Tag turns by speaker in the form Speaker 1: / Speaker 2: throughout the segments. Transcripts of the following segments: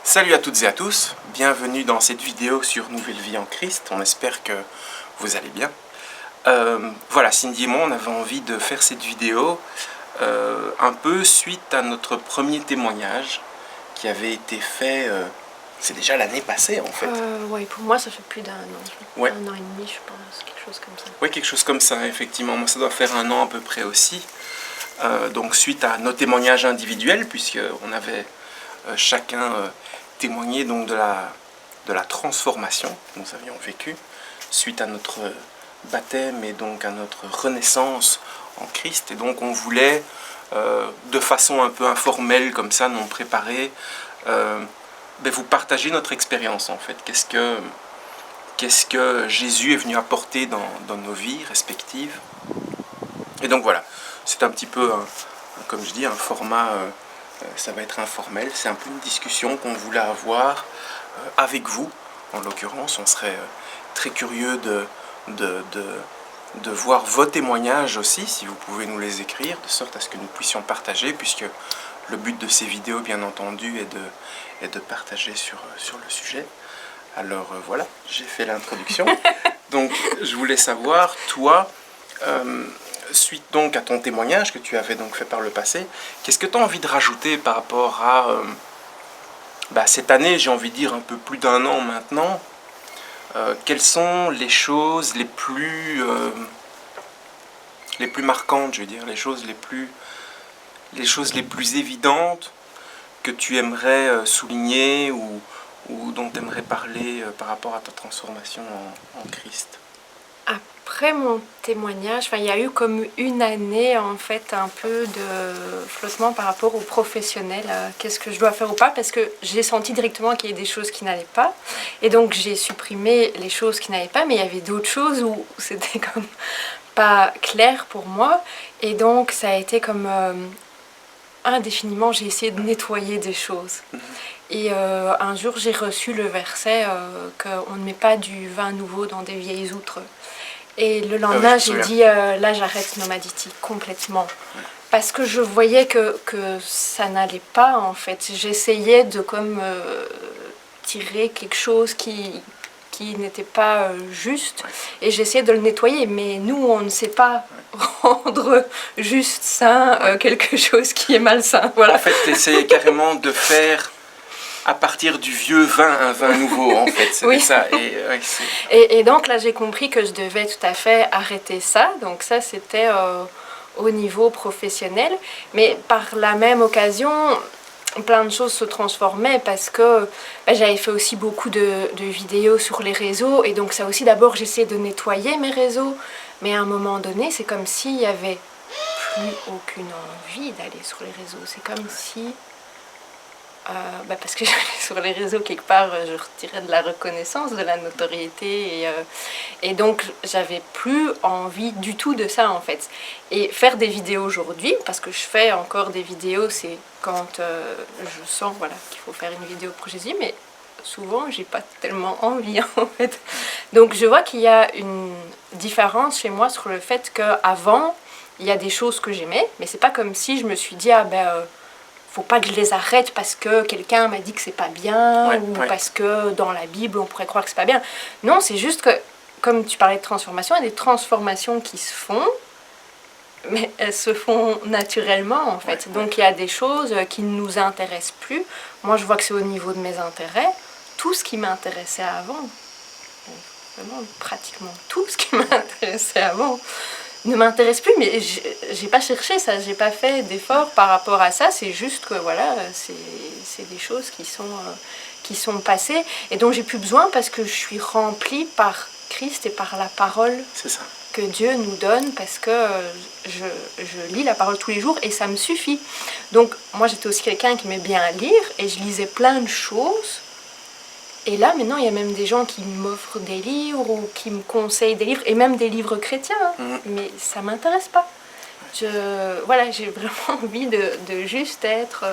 Speaker 1: Salut à toutes et à tous, bienvenue dans cette vidéo sur Nouvelle Vie en Christ, on espère que vous allez bien. Voilà, Cindy et moi on avait envie de faire cette vidéo un peu suite à notre premier témoignage qui avait été fait, c'est déjà l'année passée en fait.
Speaker 2: Oui, pour moi ça fait plus d'un an,
Speaker 1: Ouais.
Speaker 2: 1 an et demi je pense, quelque chose comme ça.
Speaker 1: Oui, quelque chose comme ça, effectivement, moi ça doit faire 1 an à peu près aussi. Donc suite à nos témoignages individuels, puisqu'on avait chacun témoigné donc de la transformation que nous avions vécue suite à notre baptême et donc à notre renaissance en Christ. Et donc on voulait, de façon un peu informelle comme ça, non préparée, vous partager notre expérience en fait. Qu'est-ce que Jésus est venu apporter dans nos vies respectives. Et donc voilà, c'est un petit peu, comme je dis, un format, ça va être informel, c'est un peu une discussion qu'on voulait avoir avec vous. En l'occurrence, on serait très curieux de voir vos témoignages aussi, si vous pouvez nous les écrire, de sorte à ce que nous puissions partager, puisque le but de ces vidéos, bien entendu, est de partager sur le sujet. Alors voilà, j'ai fait l'introduction. Donc je voulais savoir, toi, suite donc à ton témoignage que tu avais donc fait par le passé, qu'est-ce que tu as envie de rajouter par rapport à cette année, j'ai envie de dire un peu plus d'1 an maintenant, quelles sont les choses les plus marquantes, je veux dire, les choses les plus évidentes que tu aimerais souligner ou dont tu aimerais parler par rapport à ta transformation en Christ?
Speaker 2: Après mon témoignage, il y a eu comme une année en fait un peu de flottement par rapport au professionnel, qu'est-ce que je dois faire ou pas, parce que j'ai senti directement qu'il y avait des choses qui n'allaient pas, et donc j'ai supprimé les choses qui n'allaient pas, mais il y avait d'autres choses où c'était comme pas clair pour moi, et donc ça a été comme indéfiniment j'ai essayé de nettoyer des choses. Et un jour j'ai reçu le verset qu'on ne met pas du vin nouveau dans des vieilles outres. Et le lendemain, j'ai dit, là j'arrête Nomadity complètement. Parce que je voyais que ça n'allait pas en fait. J'essayais de comme tirer quelque chose qui n'était pas juste. Et j'essayais de le nettoyer. Mais nous, on ne sait pas rendre juste sain quelque chose qui est malsain. Voilà.
Speaker 1: En fait, tu essayais carrément de faire à partir du vieux vin, un vin nouveau, en fait, c'était oui. Ça.
Speaker 2: Et donc là, j'ai compris que je devais tout à fait arrêter ça. Donc ça, c'était au niveau professionnel. Mais par la même occasion, plein de choses se transformaient parce que j'avais fait aussi beaucoup de vidéos sur les réseaux. Et donc ça aussi, d'abord, j'essayais de nettoyer mes réseaux. Mais à un moment donné, c'est comme s'il n'y avait plus aucune envie d'aller sur les réseaux. C'est comme si... parce que j'allais sur les réseaux quelque part, je retirais de la reconnaissance, de la notoriété, et donc j'avais plus envie du tout de ça en fait. Et faire des vidéos aujourd'hui, parce que je fais encore des vidéos, c'est quand je sens voilà, qu'il faut faire une vidéo pour Jésus, mais souvent j'ai pas tellement envie en fait. Donc je vois qu'il y a une différence chez moi sur le fait qu'avant, il y a des choses que j'aimais, mais c'est pas comme si je me suis dit faut pas que je les arrête parce que quelqu'un m'a dit que c'est pas bien, parce que dans la Bible on pourrait croire que c'est pas bien. Non, c'est juste que, comme tu parlais de transformation, il y a des transformations qui se font, mais elles se font naturellement en fait. Donc il y a des choses qui ne nous intéressent plus. Moi je vois que c'est au niveau de mes intérêts. Tout ce qui m'intéressait avant, vraiment pratiquement tout ce qui m'intéressait avant, ne m'intéresse plus, mais j'ai pas cherché ça, j'ai pas fait d'effort par rapport à ça, c'est juste que voilà, c'est des choses qui sont passées et dont j'ai plus besoin parce que je suis remplie par Christ et par la parole que Dieu nous donne, parce que je lis la parole tous les jours et ça me suffit. Donc moi j'étais aussi quelqu'un qui aimait bien lire et je lisais plein de choses. Et là, maintenant, il y a même des gens qui m'offrent des livres ou qui me conseillent des livres, et même des livres chrétiens, mais ça ne m'intéresse pas. Voilà, j'ai vraiment envie de juste être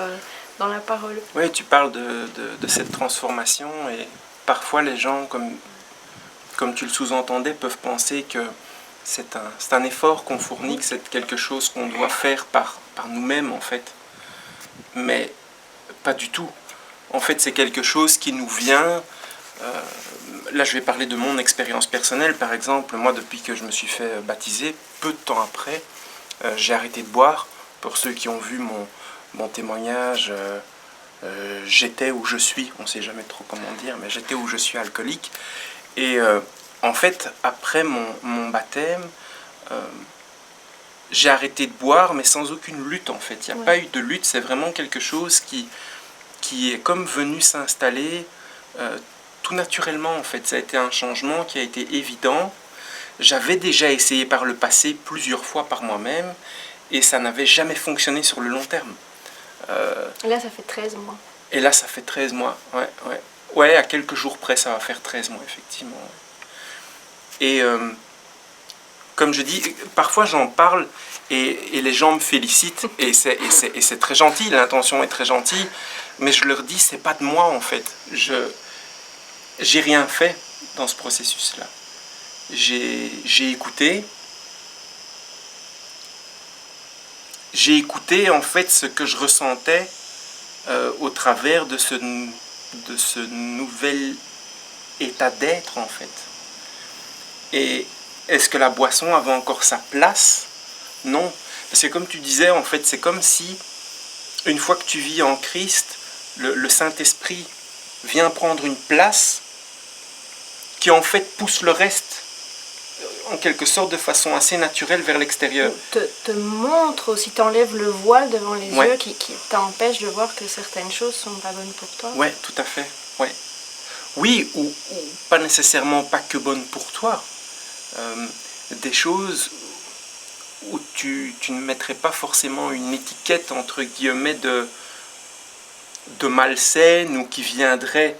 Speaker 2: dans la parole.
Speaker 1: Oui, tu parles de cette transformation, et parfois les gens, comme tu le sous-entendais, peuvent penser que c'est un effort qu'on fournit, que c'est quelque chose qu'on doit faire par nous-mêmes, en fait. Mais pas du tout. En fait, c'est quelque chose qui nous vient... là, je vais parler de mon expérience personnelle. Par exemple, moi, depuis que je me suis fait baptiser, peu de temps après, j'ai arrêté de boire. Pour ceux qui ont vu mon témoignage, j'étais où je suis. On ne sait jamais trop comment dire, mais j'étais où je suis alcoolique. Et en fait, après mon baptême, j'ai arrêté de boire, mais sans aucune lutte, en fait. Il n'y a pas eu de lutte. C'est vraiment quelque chose qui est comme venu s'installer tout naturellement, en fait. Ça a été un changement qui a été évident. J'avais déjà essayé par le passé plusieurs fois par moi-même et ça n'avait jamais fonctionné sur le long terme.
Speaker 2: Et là, ça fait 13 mois.
Speaker 1: Et là, ça fait 13 mois. Ouais, à quelques jours près, ça va faire 13 mois, effectivement. Et comme je dis, parfois j'en parle et les gens me félicitent et c'est très gentil, l'intention est très gentille, mais je leur dis, c'est pas de moi, en fait. J'ai rien fait dans ce processus-là. J'ai écouté. J'ai écouté en fait ce que je ressentais au travers de ce nouvel état d'être, en fait. Et est-ce que la boisson avait encore sa place? Non. Parce que comme tu disais, en fait, c'est comme si, une fois que tu vis en Christ, le Saint-Esprit vient prendre une place qui en fait pousse le reste en quelque sorte de façon assez naturelle vers l'extérieur.
Speaker 2: Te montre aussi, t'enlèves le voile devant les yeux qui t'empêche de voir que certaines choses sont pas bonnes pour toi.
Speaker 1: Ouais, tout à fait. Ouais. Oui, ou pas nécessairement pas que bonnes pour toi. Des choses où tu ne mettrais pas forcément une étiquette entre guillemets de malsaine ou qui viendrait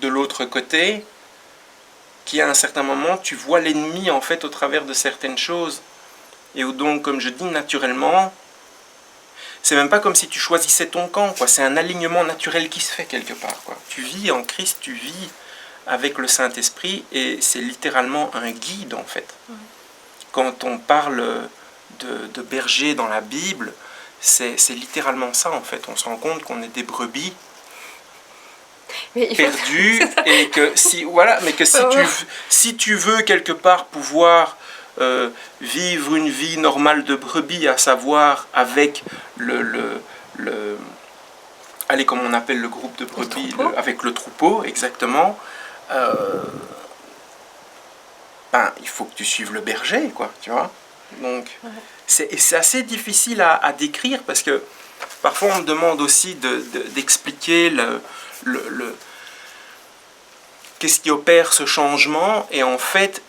Speaker 1: de l'autre côté, qui à un certain moment tu vois l'ennemi en fait au travers de certaines choses et où donc comme je dis naturellement c'est même pas comme si tu choisissais ton camp, quoi. C'est un alignement naturel qui se fait quelque part, quoi. Tu vis en Christ, tu vis avec le Saint-Esprit et c'est littéralement un guide en fait. Quand on parle de berger dans la Bible, c'est littéralement ça en fait. On se rend compte qu'on est des brebis perdues et que si tu veux quelque part pouvoir vivre une vie normale de brebis, à savoir avec allez, comme on appelle le groupe de brebis, avec le troupeau, exactement, il faut que tu suives le berger, quoi, tu vois. Donc, c'est assez difficile à décrire parce que parfois on me demande aussi d'expliquer qu'est-ce qui opère ce changement et en fait,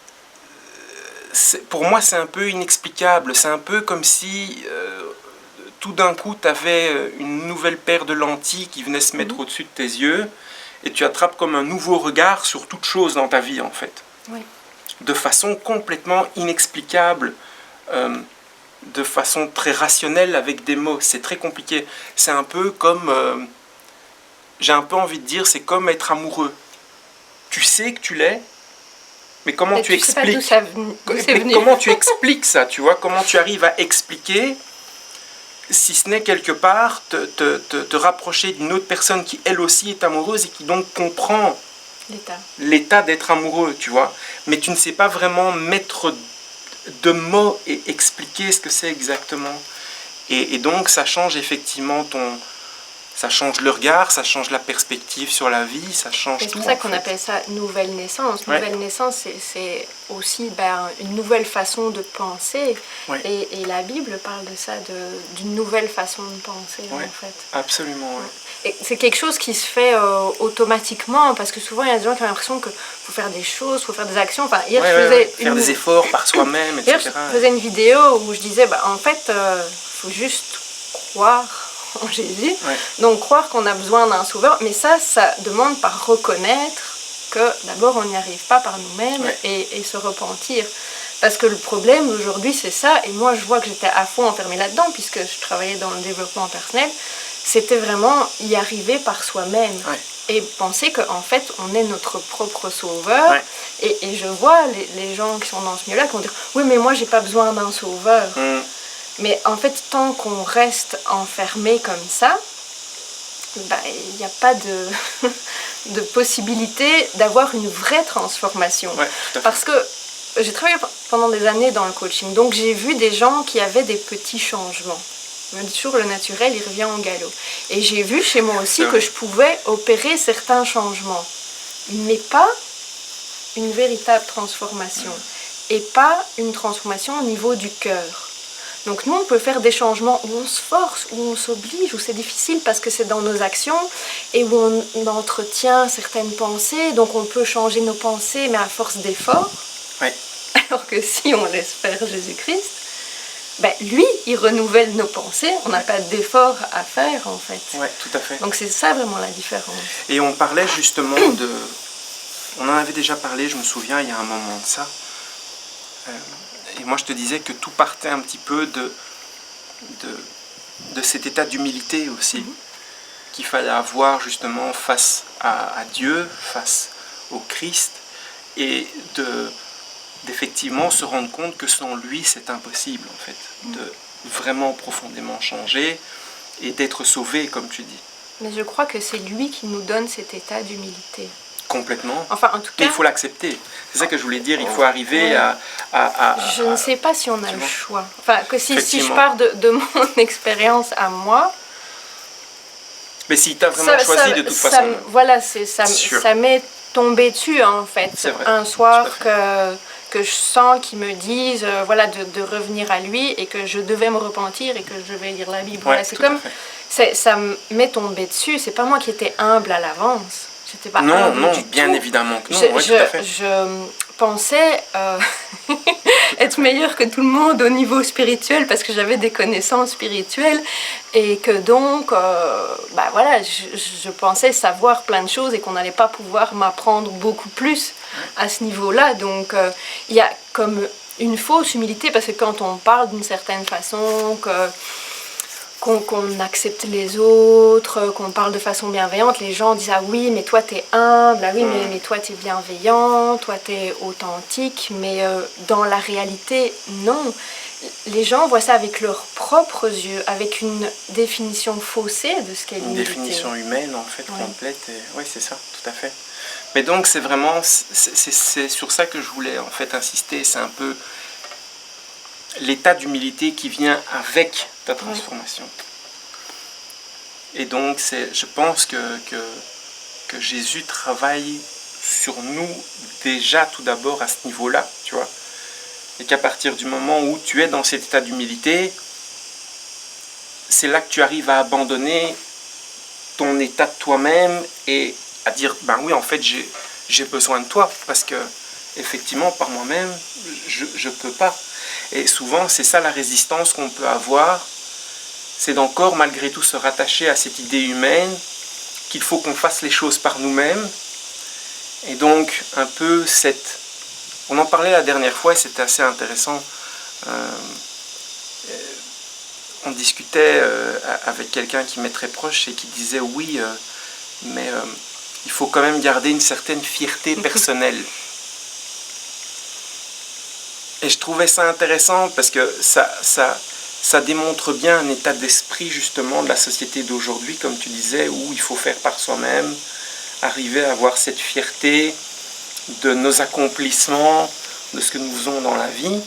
Speaker 1: pour moi c'est un peu inexplicable. C'est un peu comme si tout d'un coup tu avais une nouvelle paire de lentilles qui venait se mettre au-dessus de tes yeux et tu attrapes comme un nouveau regard sur toute chose dans ta vie en fait.
Speaker 2: Oui.
Speaker 1: De façon complètement inexplicable, de façon très rationnelle avec des mots. C'est très compliqué. C'est un peu comme, j'ai un peu envie de dire, c'est comme être amoureux. Tu sais que tu l'es, mais comment tu expliques comment tu expliques ça, tu vois? Comment tu arrives à expliquer, si ce n'est quelque part te rapprocher d'une autre personne qui elle aussi est amoureuse et qui donc comprend l'état d'être amoureux, tu vois. Mais tu ne sais pas vraiment mettre de mots et expliquer ce que c'est exactement. Et donc ça change effectivement ça change le regard, ça change la perspective sur la vie, ça change tout.
Speaker 2: C'est pour ça qu'on appelle ça nouvelle naissance. Nouvelle naissance, c'est aussi une nouvelle façon de penser. Et la Bible parle de ça, d'une nouvelle façon de penser, en fait.
Speaker 1: Absolument,
Speaker 2: Et c'est quelque chose qui se fait automatiquement, parce que souvent il y a des gens qui ont l'impression qu'il faut faire des choses, il faut faire des actions. Enfin, hier, je faisais
Speaker 1: faire des efforts par soi-même, etc.
Speaker 2: Hier, je faisais une vidéo où je disais, en fait, il faut juste croire en Jésus. Donc croire qu'on a besoin d'un sauveur, mais ça demande par reconnaître que d'abord on n'y arrive pas par nous-mêmes et se repentir. Parce que le problème aujourd'hui c'est ça, et moi je vois que j'étais à fond enfermée là-dedans puisque je travaillais dans le développement personnel, c'était vraiment y arriver par soi-même. Et penser qu'en fait on est notre propre sauveur. Et je vois les gens qui sont dans ce milieu-là qui vont dire « Oui mais moi j'ai pas besoin d'un sauveur ». Mais en fait, tant qu'on reste enfermé comme ça, il n'y a pas de, de possibilité d'avoir une vraie transformation.
Speaker 1: Ouais, tout à fait.
Speaker 2: Parce que j'ai travaillé pendant des années dans le coaching, donc j'ai vu des gens qui avaient des petits changements. Mais toujours le naturel, il revient au galop. Et j'ai vu chez moi aussi que je pouvais opérer certains changements, mais pas une véritable transformation. Et pas une transformation au niveau du cœur. Donc nous, on peut faire des changements où on se force, où on s'oblige, où c'est difficile parce que c'est dans nos actions et où on entretient certaines pensées. Donc on peut changer nos pensées, mais à force d'efforts.
Speaker 1: Ouais.
Speaker 2: Alors que si on laisse faire Jésus-Christ, lui, il renouvelle nos pensées. On n'a pas d'effort à faire, en fait.
Speaker 1: Oui, tout à fait.
Speaker 2: Donc c'est ça vraiment la différence.
Speaker 1: Et on parlait justement de... On en avait déjà parlé, je me souviens, il y a un moment de ça. Et moi, je te disais que tout partait un petit peu de cet état d'humilité aussi, qu'il fallait avoir justement face à Dieu, face au Christ, et d'effectivement se rendre compte que sans lui, c'est impossible, en fait, de vraiment profondément changer et d'être sauvé, comme tu dis.
Speaker 2: Mais je crois que c'est lui qui nous donne cet état d'humilité.
Speaker 1: Complètement.
Speaker 2: Enfin, en tout cas...
Speaker 1: Mais il faut l'accepter. C'est ça que je voulais dire. Il faut arriver à...
Speaker 2: Je ne sais pas si on a le choix. Enfin, que si je pars de mon expérience à moi...
Speaker 1: Mais si tu as vraiment choisi de toute façon...
Speaker 2: Voilà, ça m'est tombé dessus, en fait.
Speaker 1: C'est vrai.
Speaker 2: Un soir que je sens qu'ils me disent voilà, de revenir à lui et que je devais me repentir et que je vais lire la Bible.
Speaker 1: Ouais,
Speaker 2: voilà, c'est comme... Ça m'est tombé dessus. C'est pas moi qui étais humble à l'avance. Pas
Speaker 1: non, bien évidemment que non.
Speaker 2: Je pensais être meilleure que tout le monde au niveau spirituel parce que j'avais des connaissances spirituelles et que donc, voilà, je pensais savoir plein de choses et qu'on n'allait pas pouvoir m'apprendre beaucoup plus à ce niveau-là. Donc, il y a comme une fausse humilité parce que quand on parle d'une certaine façon, qu'on accepte les autres, qu'on parle de façon bienveillante, les gens disent « Ah oui, mais toi t'es humble, ah oui, mais toi t'es bienveillant, toi t'es authentique », mais dans la réalité, non. Les gens voient ça avec leurs propres yeux, avec une définition faussée de ce qu'est l'humilité.
Speaker 1: Une définition humaine, en fait, complète. Oui, c'est ça, tout à fait. Mais donc, c'est vraiment... C'est sur ça que je voulais, en fait, insister. C'est un peu l'état d'humilité qui vient avec ta transformation. Et donc, je pense que Jésus travaille sur nous déjà tout d'abord à ce niveau-là, tu vois. Et qu'à partir du moment où tu es dans cet état d'humilité, c'est là que tu arrives à abandonner ton état de toi-même et à dire, ben oui, en fait, j'ai besoin de toi parce que, effectivement, par moi-même, je ne peux pas. Et souvent, c'est ça la résistance qu'on peut avoir, c'est d'encore malgré tout se rattacher à cette idée humaine qu'il faut qu'on fasse les choses par nous-mêmes. Et donc, un peu cette... On en parlait la dernière fois et c'était assez intéressant. On discutait avec quelqu'un qui m'est très proche et qui disait oui, mais il faut quand même garder une certaine fierté personnelle. Et je trouvais ça intéressant parce que ça démontre bien un état d'esprit justement de la société d'aujourd'hui, comme tu disais, où il faut faire par soi-même, arriver à avoir cette fierté de nos accomplissements, de ce que nous faisons dans la vie.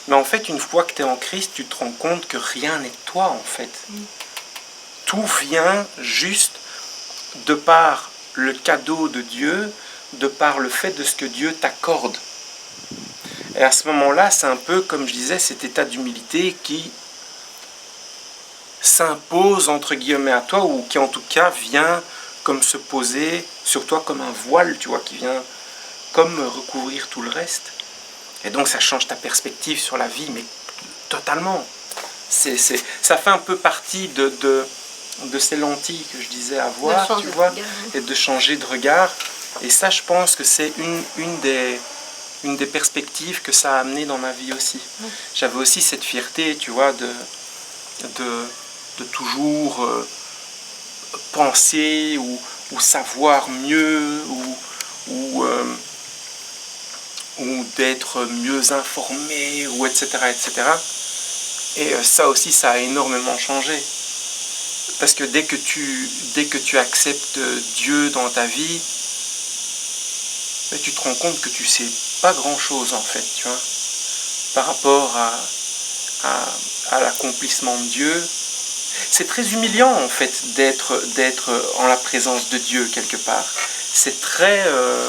Speaker 1: Mais en fait, une fois que tu es en Christ, tu te rends compte que rien n'est de toi en fait. Tout vient juste de par le cadeau de Dieu, de par le fait de ce que Dieu t'accorde. Et à ce moment-là, c'est un peu, comme je disais, cet état d'humilité qui s'impose, entre guillemets, à toi, ou qui en tout cas vient comme se poser sur toi comme un voile, tu vois, qui vient comme recouvrir tout le reste. Et donc ça change ta perspective sur la vie, mais totalement. Ça fait un peu partie de ces lentilles que je disais avoir, tu vois, et de changer de regard. Et ça, je pense que c'est une des perspectives que ça a amené dans ma vie aussi. J'avais aussi cette fierté, tu vois, de toujours penser ou savoir mieux ou d'être mieux informé, ou etc. etc. Et ça aussi, ça a énormément changé. Parce que dès que tu acceptes Dieu dans ta vie, ben, tu te rends compte que tu sais pas grand-chose en fait, tu vois, par rapport à l'accomplissement de Dieu. C'est très humiliant en fait d'être en la présence de Dieu quelque part. C'est très,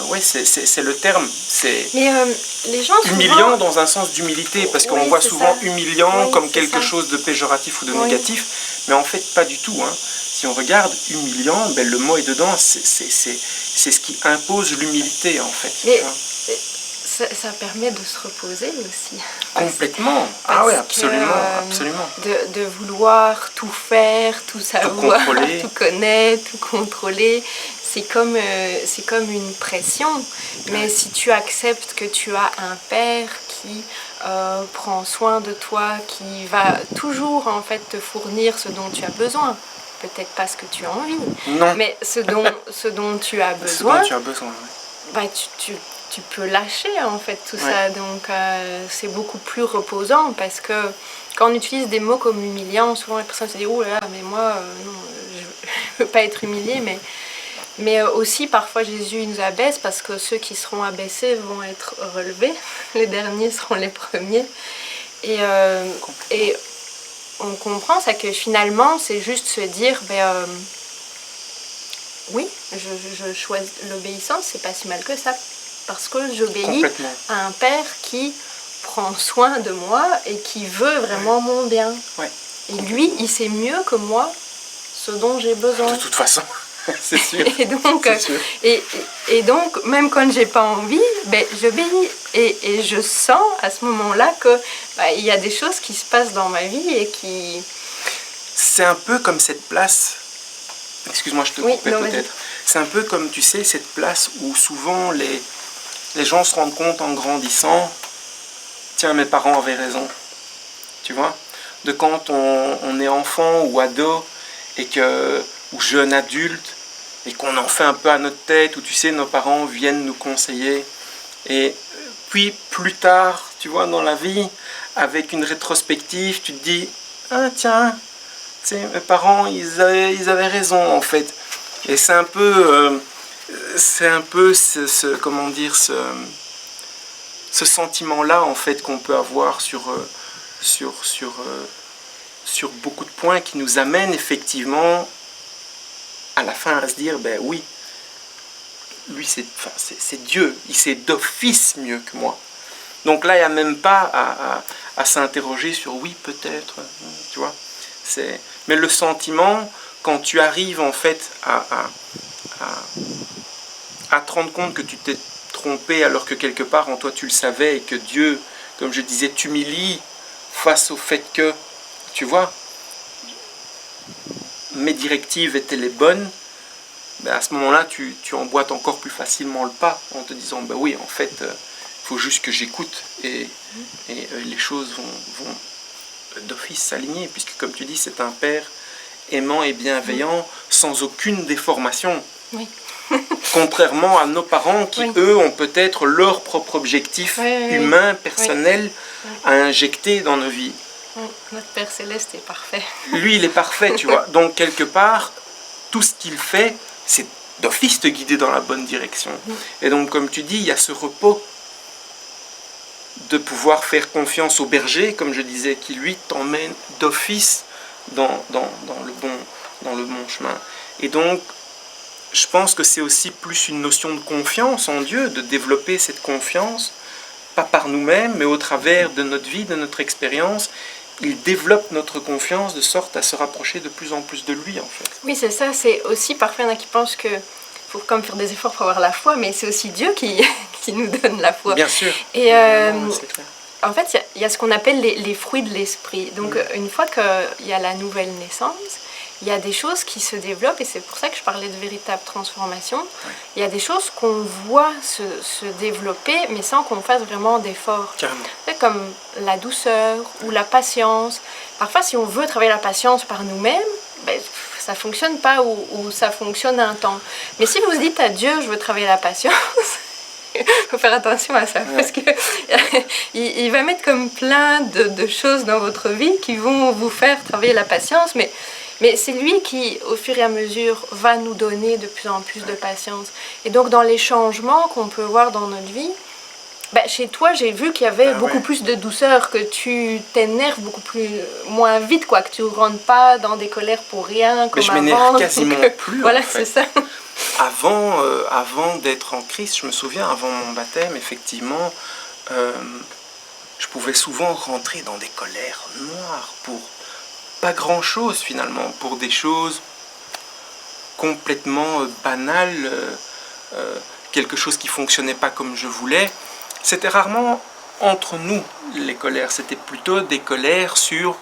Speaker 1: ouais, c'est le terme. C'est
Speaker 2: les gens
Speaker 1: humiliant
Speaker 2: souvent...
Speaker 1: dans un sens d'humilité, parce qu'on
Speaker 2: Oui,
Speaker 1: voit
Speaker 2: c'est
Speaker 1: souvent
Speaker 2: ça.
Speaker 1: humiliant
Speaker 2: Oui,
Speaker 1: comme
Speaker 2: c'est
Speaker 1: quelque
Speaker 2: ça.
Speaker 1: chose de péjoratif ou de
Speaker 2: Oui.
Speaker 1: négatif, mais en fait pas du tout. Hein. Si on regarde humiliant, ben, le mot est dedans, c'est ce qui impose l'humilité en fait.
Speaker 2: Mais
Speaker 1: tu vois.
Speaker 2: ça permet de se reposer aussi.
Speaker 1: Complètement. Ah
Speaker 2: Parce
Speaker 1: ouais,
Speaker 2: que,
Speaker 1: absolument, absolument.
Speaker 2: De vouloir tout faire, tout savoir,
Speaker 1: contrôler.
Speaker 2: tout connaître, tout contrôler, c'est comme une pression. Mais si tu acceptes que tu as un père qui prend soin de toi, qui va toujours en fait te fournir ce dont tu as besoin, peut-être pas ce que tu as envie,
Speaker 1: Non.
Speaker 2: mais ce dont tu as
Speaker 1: Ce
Speaker 2: besoin,
Speaker 1: dont tu as besoin. Ouais.
Speaker 2: bah, tu peux lâcher en fait tout ça. Donc c'est beaucoup plus reposant parce que quand on utilise des mots comme humiliant, souvent les personnes se disent oh là là, mais moi non, je veux pas être humiliée, mais aussi parfois Jésus nous abaisse parce que ceux qui seront abaissés vont être relevés, les derniers seront les premiers. Et on comprend ça que finalement c'est juste se dire oui, je choisis l'obéissance, c'est pas si mal que ça. Parce que j'obéis à un père qui prend soin de moi et qui veut vraiment mon bien.
Speaker 1: Ouais.
Speaker 2: Et lui, il sait mieux que moi ce dont j'ai besoin.
Speaker 1: De toute façon, c'est sûr.
Speaker 2: Et donc, même quand j'ai pas envie, ben, j'obéis. Et je sens à ce moment-là que il y a des choses qui se passent dans ma vie et qui...
Speaker 1: C'est un peu comme cette place... Excuse-moi, je te coupais peut-être. C'est un peu comme, tu sais, cette place où souvent les gens se rendent compte en grandissant, tiens, mes parents avaient raison, tu vois, de quand on est enfant ou ado, ou jeune adulte, et qu'on en fait un peu à notre tête, où tu sais, nos parents viennent nous conseiller, et puis plus tard, tu vois, dans la vie, avec une rétrospective, tu te dis, ah tiens, tu sais, mes parents, ils avaient raison en fait. Et c'est un peu comment dire, ce sentiment-là en fait qu'on peut avoir sur beaucoup de points qui nous amènent effectivement à la fin à se dire, ben oui, lui c'est Dieu, il sait d'office mieux que moi. Donc là, il n'y a même pas à s'interroger sur oui, peut-être, tu vois. Mais le sentiment, quand tu arrives en fait à te rendre compte que tu t'es trompé alors que quelque part en toi tu le savais et que Dieu, comme je disais, t'humilie face au fait que, tu vois, mes directives étaient les bonnes, ben à ce moment-là tu emboîtes encore plus facilement le pas en te disant, ben oui, en fait, il faut juste que j'écoute et les choses vont d'office s'aligner, puisque comme tu dis, c'est un père aimant et bienveillant, sans aucune déformation.
Speaker 2: Oui.
Speaker 1: Contrairement à nos parents qui, eux, ont peut-être leur propre objectif humain, personnel, à injecter dans nos vies.
Speaker 2: Notre Père Céleste est parfait.
Speaker 1: Lui, il est parfait, tu vois. Donc, quelque part, tout ce qu'il fait, c'est d'office te guider dans la bonne direction. Et donc, comme tu dis, il y a ce repos de pouvoir faire confiance au berger, comme je disais, qui lui t'emmène d'office dans le bon chemin. Et donc, je pense que c'est aussi plus une notion de confiance en Dieu, de développer cette confiance, pas par nous-mêmes, mais au travers de notre vie, de notre expérience. Il développe notre confiance de sorte à se rapprocher de plus en plus de lui, en fait.
Speaker 2: Oui, c'est ça. C'est aussi, parfois, il y en a qui pensent que faut comme faire des efforts pour avoir la foi, mais c'est aussi Dieu qui nous donne la foi.
Speaker 1: Bien sûr.
Speaker 2: Et
Speaker 1: c'est clair.
Speaker 2: En fait, il y a ce qu'on appelle les fruits de l'esprit. Donc, une fois qu'il y a la nouvelle naissance, il y a des choses qui se développent, et c'est pour ça que je parlais de véritable transformation. Il y a des choses qu'on voit se développer, mais sans qu'on fasse vraiment d'efforts.
Speaker 1: Carrément.
Speaker 2: C'est comme la douceur ou la patience. Parfois, si on veut travailler la patience par nous-mêmes, ben, ça ne fonctionne pas, ou ça fonctionne un temps. Mais si vous dites à Dieu, je veux travailler la patience, il faut faire attention à ça, parce que il va mettre comme plein de choses dans votre vie qui vont vous faire travailler la patience, mais Mais c'est lui qui, au fur et à mesure, va nous donner de plus en plus de patience. Et donc, dans les changements qu'on peut voir dans notre vie, chez toi, j'ai vu qu'il y avait beaucoup plus de douceur, que tu t'énerves moins vite, quoi, que tu ne rentres pas dans des colères pour rien, comme
Speaker 1: je
Speaker 2: avant.
Speaker 1: m'énerve quasiment plus,
Speaker 2: Voilà,
Speaker 1: en fait.
Speaker 2: c'est ça.
Speaker 1: Avant d'être en Christ, je me souviens, avant mon baptême, effectivement, je pouvais souvent rentrer dans des colères noires pour pas grand-chose, finalement, pour des choses complètement banales, quelque chose qui fonctionnait pas comme je voulais. C'était rarement entre nous, les colères. C'était plutôt des colères sur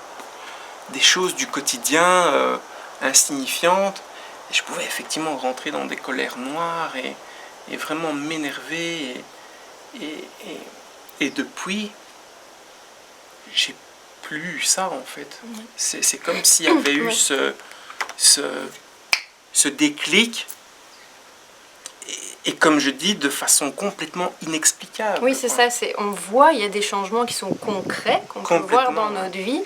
Speaker 1: des choses du quotidien insignifiantes. Et je pouvais effectivement rentrer dans des colères noires et vraiment m'énerver. Et depuis, j'ai plus eu ça, en fait. C'est comme s'il y avait eu ce déclic. Et comme je dis, de façon complètement inexplicable.
Speaker 2: Oui, c'est ça. On voit, il y a des changements qui sont concrets, qu'on peut voir dans notre vie,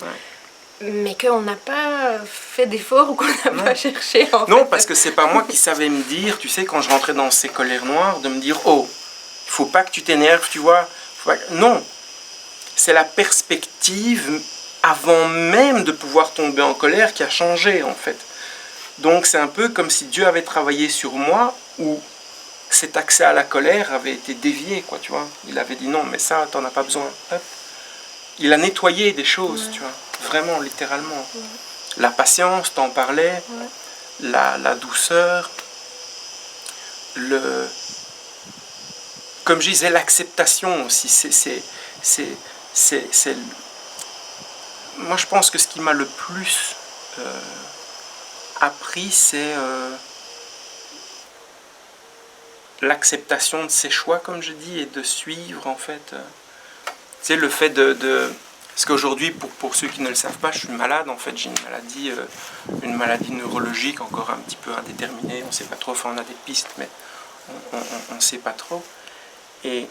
Speaker 2: mais qu'on n'a pas fait d'efforts ou qu'on n'a pas cherché.
Speaker 1: Non, parce que c'est pas moi qui savais me dire, tu sais, quand je rentrais dans ces colères noires, de me dire, oh, il faut pas que tu t'énerves, tu vois. Non, c'est la perspective avant même de pouvoir tomber en colère qui a changé, en fait. Donc c'est un peu comme si Dieu avait travaillé sur moi, ou cet accès à la colère avait été dévié, quoi, tu vois. Il avait dit non, mais ça, t'en as pas besoin. Hop. Il a nettoyé des choses, tu vois, vraiment, littéralement. La patience, t'en parlais, la douceur, comme je disais, l'acceptation aussi. Moi, je pense que ce qui m'a le plus appris, c'est l'acceptation de ses choix, comme je dis, et de suivre, en fait. Tu sais, le fait parce qu'aujourd'hui, pour ceux qui ne le savent pas, je suis malade, en fait. J'ai une maladie neurologique encore un petit peu indéterminée. On ne sait pas trop, enfin, on a des pistes, mais on ne sait pas trop. Et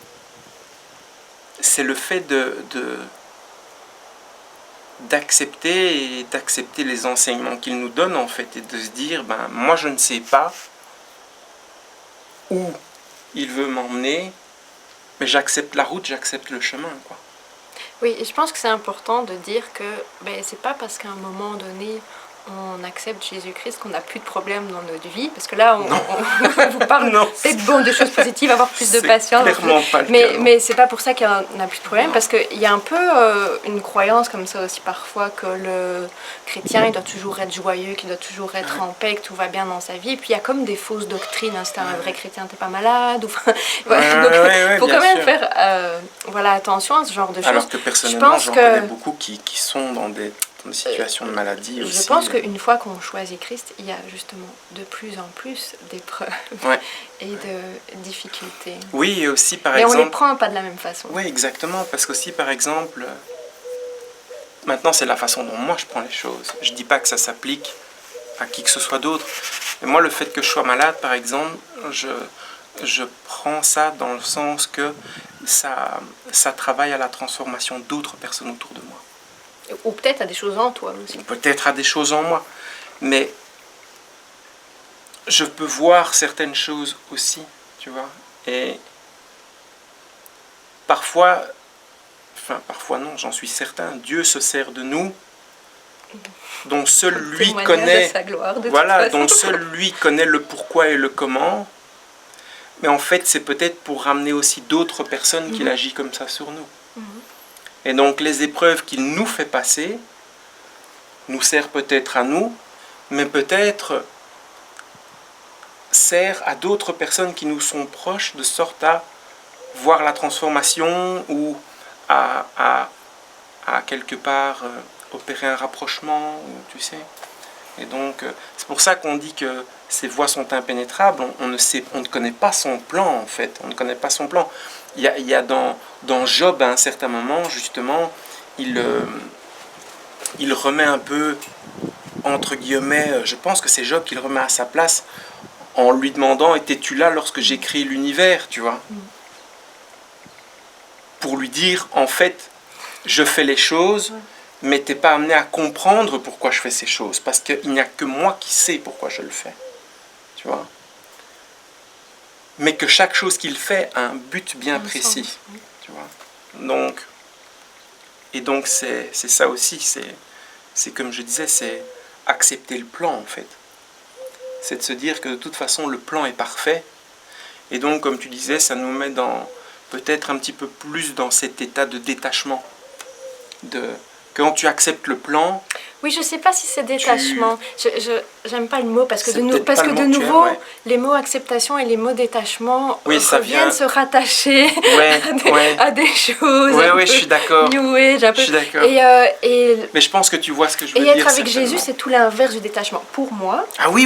Speaker 1: c'est le fait d'accepter les enseignements qu'il nous donne, en fait, et de se dire, moi, je ne sais pas où il veut m'emmener, mais j'accepte la route, j'accepte le chemin, quoi.
Speaker 2: Oui, et je pense que c'est important de dire que c'est pas parce qu'à un moment donné on accepte Jésus-Christ qu'on n'a plus de problèmes dans notre vie, parce que là on vous parle peut-être bon de choses positives, avoir plus de patience,
Speaker 1: clairement pas le cas,
Speaker 2: mais c'est pas pour ça qu'il n'y a plus de problème, parce qu'il y a un peu une croyance comme ça aussi parfois, que le chrétien il doit toujours être joyeux, qu'il doit toujours être en paix, que tout va bien dans sa vie, et puis il y a comme des fausses doctrines, hein, si t'es un vrai chrétien t'es pas malade, donc il faut quand même faire attention à ce genre de choses.
Speaker 1: Alors que personnellement j'en connais beaucoup qui sont dans des situations de maladie aussi.
Speaker 2: Je pense qu'une fois qu'on choisit Christ, il y a justement de plus en plus d'épreuves et de difficultés.
Speaker 1: Oui, et aussi par exemple...
Speaker 2: Mais on les prend pas de la même façon.
Speaker 1: Oui, exactement, parce qu'aussi par exemple, maintenant c'est la façon dont moi je prends les choses. Je dis pas que ça s'applique à qui que ce soit d'autre, mais moi le fait que je sois malade par exemple, je prends ça dans le sens que ça travaille à la transformation d'autres personnes autour de moi.
Speaker 2: Ou peut-être à des choses en toi aussi.
Speaker 1: Peut-être à des choses en moi. Mais je peux voir certaines choses aussi, tu vois. Et parfois non, j'en suis certain, Dieu se sert de nous, dont seul lui connaît,
Speaker 2: de sa gloire,
Speaker 1: dont seul lui connaît le pourquoi et le comment. Mais en fait, c'est peut-être pour ramener aussi d'autres personnes qu'il agit comme ça sur nous. Et donc les épreuves qu'il nous fait passer nous sert peut-être à nous, mais peut-être sert à d'autres personnes qui nous sont proches, de sorte à voir la transformation ou à quelque part opérer un rapprochement, tu sais. Et donc c'est pour ça qu'on dit que ces voies sont impénétrables. On ne connaît pas son plan, en fait. On ne connaît pas son plan. Il y a dans Job, à un certain moment, justement, il remet un peu, entre guillemets, je pense que c'est Job qui le remet à sa place, en lui demandant, étais-tu là lorsque j'ai créé l'univers, tu vois? Pour lui dire, en fait, je fais les choses mais t'es pas amené à comprendre pourquoi je fais ces choses, parce qu'il n'y a que moi qui sais pourquoi je le fais, tu vois. Mais que chaque chose qu'il fait a un but bien précis, tu vois. Donc c'est ça aussi, c'est comme je disais, c'est accepter le plan en fait. C'est de se dire que de toute façon le plan est parfait, et donc comme tu disais, ça nous met dans peut-être un petit peu plus dans cet état de détachement, quand tu acceptes le plan.
Speaker 2: Oui, je sais pas si c'est détachement. J'aime pas le mot parce que de
Speaker 1: aimes,
Speaker 2: nouveau,
Speaker 1: ouais.
Speaker 2: les mots acceptation et les mots détachement
Speaker 1: viennent
Speaker 2: se rattacher à des choses.
Speaker 1: Oui, je suis d'accord.
Speaker 2: New Age, un peu.
Speaker 1: Je suis d'accord.
Speaker 2: Mais
Speaker 1: je pense que tu vois ce que je veux
Speaker 2: dire.
Speaker 1: dire.
Speaker 2: Et être avec Jésus, c'est tout l'inverse du détachement. Pour moi.
Speaker 1: Ah oui.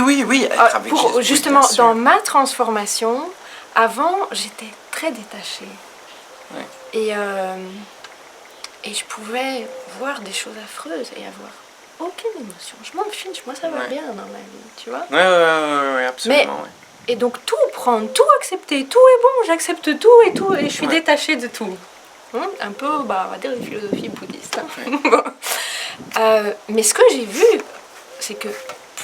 Speaker 1: Être avec Jésus,
Speaker 2: justement, dans ma transformation, avant, j'étais très détachée. Ouais. Et je pouvais voir des choses affreuses et avoir aucune émotion. Je m'en fiche, moi ça va bien dans ma vie, tu vois.
Speaker 1: Oui, absolument.
Speaker 2: Et donc tout prendre, tout accepter, tout est bon, j'accepte tout, et je suis détachée de tout. Un peu, on va dire une philosophie bouddhiste. Mais ce que j'ai vu, c'est que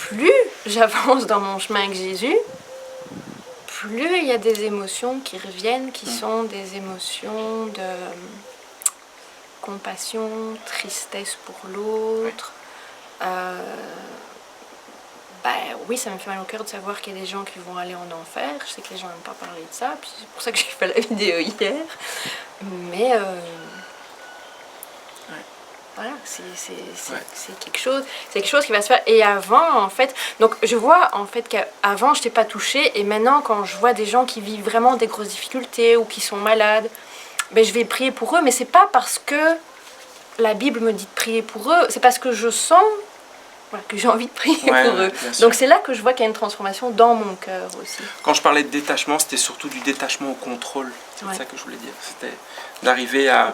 Speaker 2: plus j'avance dans mon chemin avec Jésus, plus il y a des émotions qui reviennent, qui sont des émotions de compassion, tristesse pour l'autre. Oui, ça me fait mal au cœur de savoir qu'il y a des gens qui vont aller en enfer. Je sais que les gens n'aiment pas parler de ça, puis c'est pour ça que j'ai fait la vidéo hier. Mais voilà, c'est quelque chose qui va se faire. Et avant, en fait, donc je vois en fait qu'avant je n'étais pas touchée, et maintenant quand je vois des gens qui vivent vraiment des grosses difficultés ou qui sont malades, je vais prier pour eux, mais c'est pas parce que la Bible me dit de prier pour eux, c'est parce que je sens que j'ai envie de prier pour eux. Donc c'est là que je vois qu'il y a une transformation dans mon cœur aussi.
Speaker 1: Quand je parlais de détachement, c'était surtout du détachement au contrôle. C'est ça que je voulais dire. C'était d'arriver à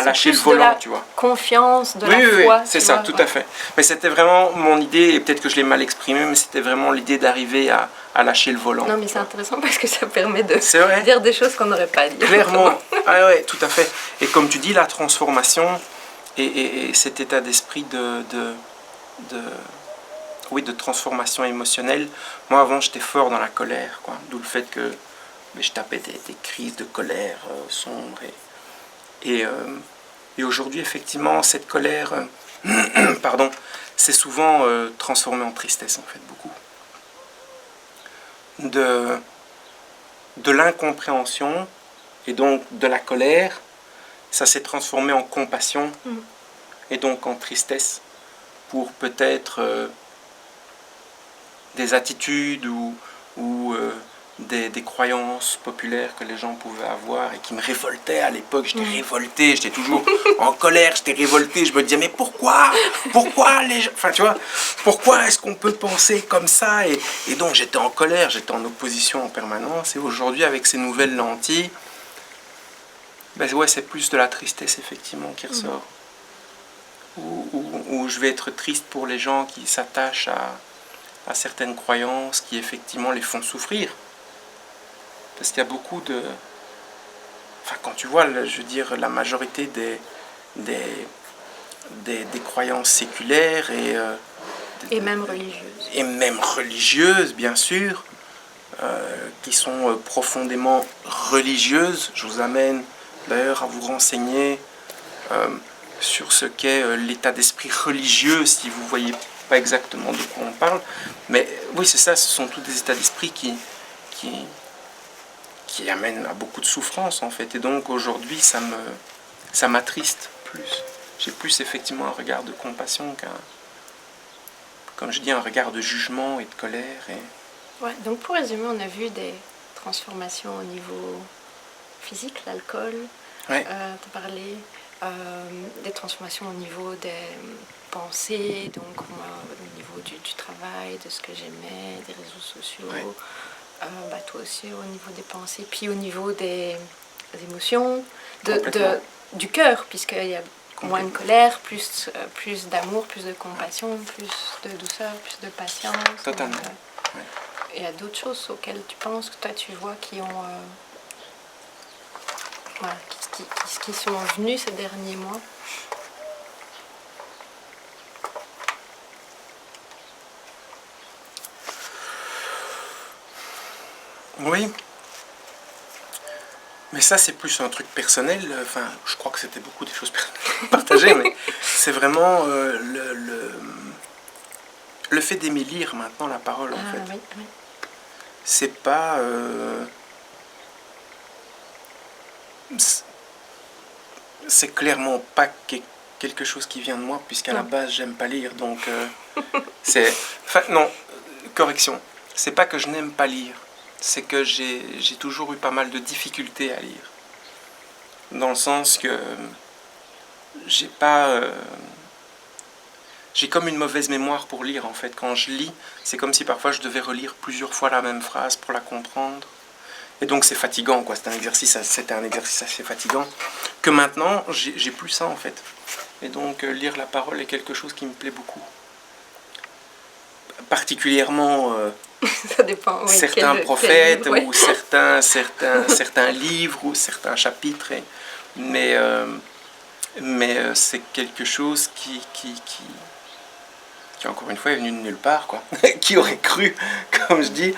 Speaker 1: lâcher le volant, tu vois.
Speaker 2: Confiance, de la foi.
Speaker 1: Oui, c'est ça, tout à fait. Mais c'était vraiment mon idée, et peut-être que je l'ai mal exprimé, mais c'était vraiment l'idée d'arriver à lâcher le volant.
Speaker 2: Non, mais c'est intéressant parce que ça permet de dire des choses qu'on n'aurait pas dit.
Speaker 1: Clairement. Oui, tout à fait. Et comme tu dis, la transformation et cet état d'esprit de transformation émotionnelle. Moi, avant, j'étais fort dans la colère, quoi. D'où le fait que je tapais des crises de colère sombres. Et aujourd'hui, effectivement, cette colère, pardon, c'est souvent transformé en tristesse, en fait, beaucoup. De l'incompréhension et donc de la colère, ça s'est transformé en compassion et donc en tristesse pour peut-être des attitudes ou des croyances populaires que les gens pouvaient avoir et qui me révoltaient à l'époque. J'étais révolté, j'étais toujours en colère, j'étais révolté. Je me disais, mais pourquoi les gens... Enfin, tu vois, pourquoi est-ce qu'on peut penser comme ça et donc j'étais en colère, j'étais en opposition en permanence. Et aujourd'hui, avec ces nouvelles lentilles, c'est plus de la tristesse, effectivement, qui ressort. Où je vais être triste pour les gens qui s'attachent à certaines croyances qui effectivement les font souffrir. Parce qu'il y a beaucoup de... Enfin, quand tu vois, je veux dire, la majorité des croyances séculaires
Speaker 2: et même religieuses.
Speaker 1: Et même religieuses, bien sûr, qui sont profondément religieuses. Je vous amène d'ailleurs à vous renseigner sur ce qu'est l'état d'esprit religieux, si vous ne voyez pas exactement de quoi on parle. Mais oui, c'est ça, ce sont tous des états d'esprit qui amènent à beaucoup de souffrance, en fait. Et donc, aujourd'hui, ça m'attriste plus. J'ai plus, effectivement, un regard de compassion comme je dis, un regard de jugement et de colère.
Speaker 2: Ouais, donc, pour résumer, on a vu des transformations au niveau physique, l'alcool.
Speaker 1: Ouais.
Speaker 2: Tu as parlé des transformations au niveau des pensées, donc moi, au niveau du travail, de ce que j'aimais, des réseaux sociaux. Ouais. Toi aussi au niveau des pensées, puis au niveau des émotions, du cœur, puisqu'il y a moins de colère, plus d'amour, plus de compassion, plus de douceur, plus de patience.
Speaker 1: Totalement.
Speaker 2: Il y a d'autres choses auxquelles tu penses, que toi tu vois qui ont... qui sont venues ces derniers mois?
Speaker 1: Oui. Mais ça, c'est plus un truc personnel. Enfin, je crois que c'était beaucoup des choses partagées, mais c'est vraiment le fait d'aimer lire maintenant la parole, en fait.
Speaker 2: Oui, oui.
Speaker 1: C'est pas... c'est clairement pas quelque chose qui vient de moi, puisqu'à la base, j'aime pas lire. Donc, c'est... Enfin, non, correction. C'est pas que je n'aime pas lire. C'est que j'ai toujours eu pas mal de difficultés à lire. Dans le sens que j'ai pas... j'ai comme une mauvaise mémoire pour lire, en fait. Quand je lis, c'est comme si parfois je devais relire plusieurs fois la même phrase pour la comprendre. Et donc c'est fatigant, quoi. C'était un exercice assez fatigant. Que maintenant, j'ai plus ça, en fait. Et donc lire la parole est quelque chose qui me plaît beaucoup. Particulièrement
Speaker 2: Ça dépend, oui,
Speaker 1: certains prophètes
Speaker 2: quel livre,
Speaker 1: ou certains livres ou certains chapitres. Mais c'est quelque chose qui encore une fois est venu de nulle part, quoi. Qui aurait cru, comme je dis.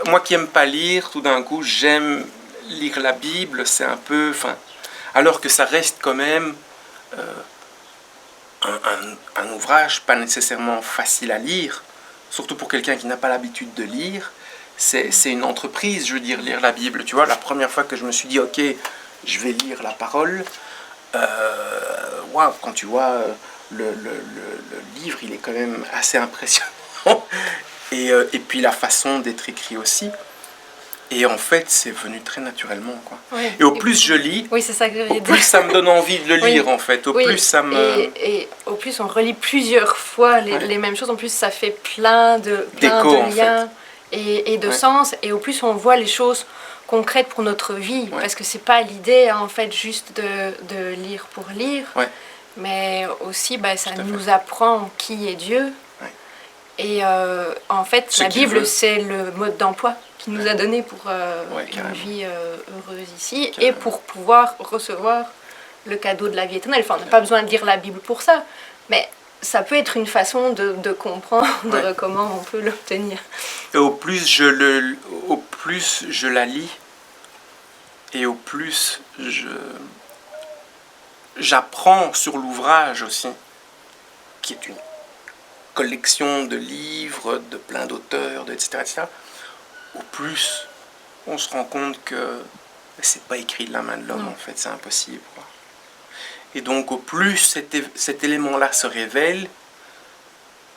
Speaker 1: Moi qui aime pas lire, tout d'un coup j'aime lire la Bible. C'est un peu, enfin, alors que ça reste quand même un ouvrage pas nécessairement facile à lire, surtout pour quelqu'un qui n'a pas l'habitude de lire. C'est une entreprise, je veux dire, lire la Bible. Tu vois, la première fois que je me suis dit, ok, je vais lire la parole, wow, quand tu vois le livre, il est quand même assez impressionnant. Et puis la façon d'être écrit aussi. Et en fait, c'est venu très naturellement, quoi.
Speaker 2: Oui.
Speaker 1: Et au plus je lis,
Speaker 2: oui, c'est ça que
Speaker 1: au plus ça me donne envie de le lire, en fait. Au plus ça me...
Speaker 2: Et au plus, on relit plusieurs fois les mêmes choses. En plus, ça fait plein de liens et de sens. Et au plus, on voit les choses concrètes pour notre vie. Parce que c'est pas l'idée, en fait, juste de lire pour lire. Mais aussi, ça nous apprend qui est Dieu. Et en fait, la Bible, c'est le mode d'emploi qu'il nous a donné pour une vie heureuse ici et pour pouvoir recevoir le cadeau de la vie éternelle. Enfin, on n'a pas besoin de lire la Bible pour ça, mais ça peut être une façon de comprendre comment on peut l'obtenir.
Speaker 1: Et au plus je la lis, et au plus j'apprends sur l'ouvrage aussi, qui est une collection de livres, de plein d'auteurs, etc., au plus on se rend compte que c'est pas écrit de la main de l'homme, en fait, c'est impossible, quoi. Et donc au plus cet élément-là se révèle,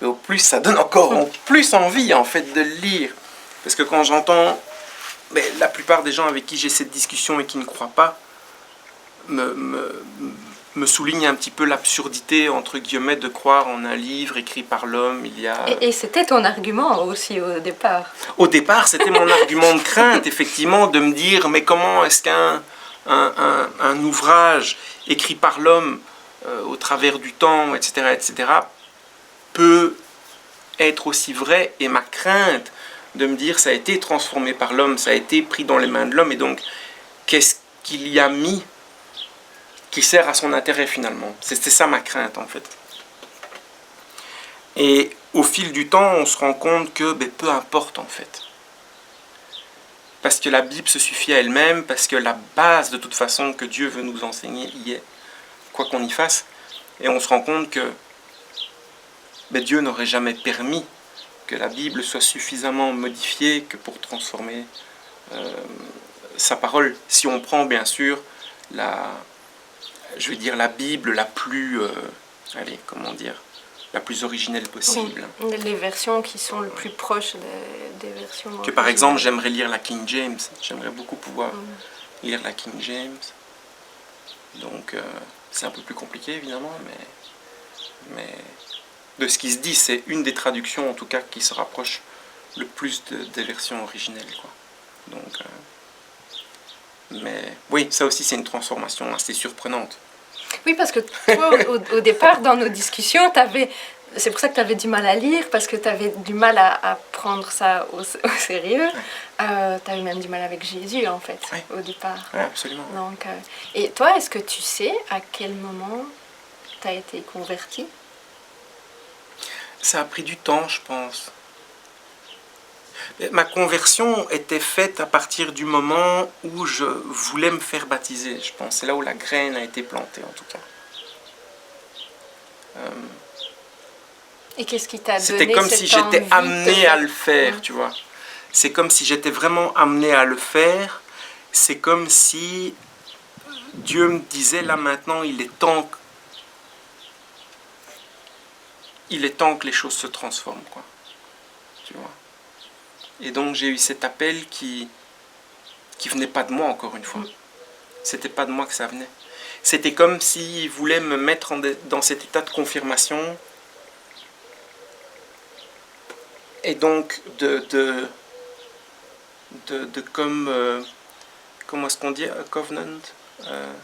Speaker 1: au plus ça donne encore plus envie, en fait, de le lire. Parce que quand j'entends la plupart des gens avec qui j'ai cette discussion et qui ne croient pas me souligne un petit peu l'absurdité, entre guillemets, de croire en un livre écrit par l'homme il y a...
Speaker 2: Et c'était ton argument aussi au départ.
Speaker 1: Au départ, c'était mon argument de crainte, effectivement, de me dire, mais comment est-ce qu'un ouvrage écrit par l'homme au travers du temps, etc., peut être aussi vrai? Et ma crainte de me dire, ça a été transformé par l'homme, ça a été pris dans les mains de l'homme, et donc, qu'est-ce qu'il y a mis qui sert à son intérêt finalement? C'était ça ma crainte, en fait. Et au fil du temps, on se rend compte que peu importe, en fait. Parce que la Bible se suffit à elle-même, parce que la base de toute façon que Dieu veut nous enseigner y est, quoi qu'on y fasse. Et on se rend compte que Dieu n'aurait jamais permis que la Bible soit suffisamment modifiée que pour transformer sa parole. Si on prend bien sûr la Bible la plus, la plus originelle possible.
Speaker 2: Oui, les versions qui sont le plus proches des versions
Speaker 1: que par exemple, j'aimerais lire la King James. J'aimerais beaucoup pouvoir lire la King James. Donc, c'est un peu plus compliqué, évidemment, mais de ce qui se dit, c'est une des traductions, en tout cas, qui se rapproche le plus des versions originelles, quoi. Donc, mais oui, ça aussi, c'est une transformation assez surprenante.
Speaker 2: Oui, parce que toi, au départ, dans nos discussions, c'est pour ça que tu avais du mal à lire, parce que tu avais du mal à prendre ça au sérieux. Tu avais même du mal avec Jésus, en fait, au départ.
Speaker 1: Oui, absolument.
Speaker 2: Donc, et toi, est-ce que tu sais à quel moment tu as été converti?
Speaker 1: Ça a pris du temps, je pense. Ma conversion était faite à partir du moment où je voulais me faire baptiser, je pense. C'est là où la graine a été plantée, en tout cas.
Speaker 2: Et qu'est-ce qui t'a donné
Speaker 1: C'était comme si j'étais amené à le faire, tu vois. C'est comme si j'étais vraiment amené à le faire. C'est comme si Dieu me disait, là maintenant, il est temps que les choses se transforment, quoi. Tu vois. Et donc j'ai eu cet appel qui venait pas de moi, encore une fois. C'était pas de moi que ça venait. C'était comme s'il voulait me mettre dans cet état de confirmation. Et donc comme comment est-ce qu'on dit, a covenant,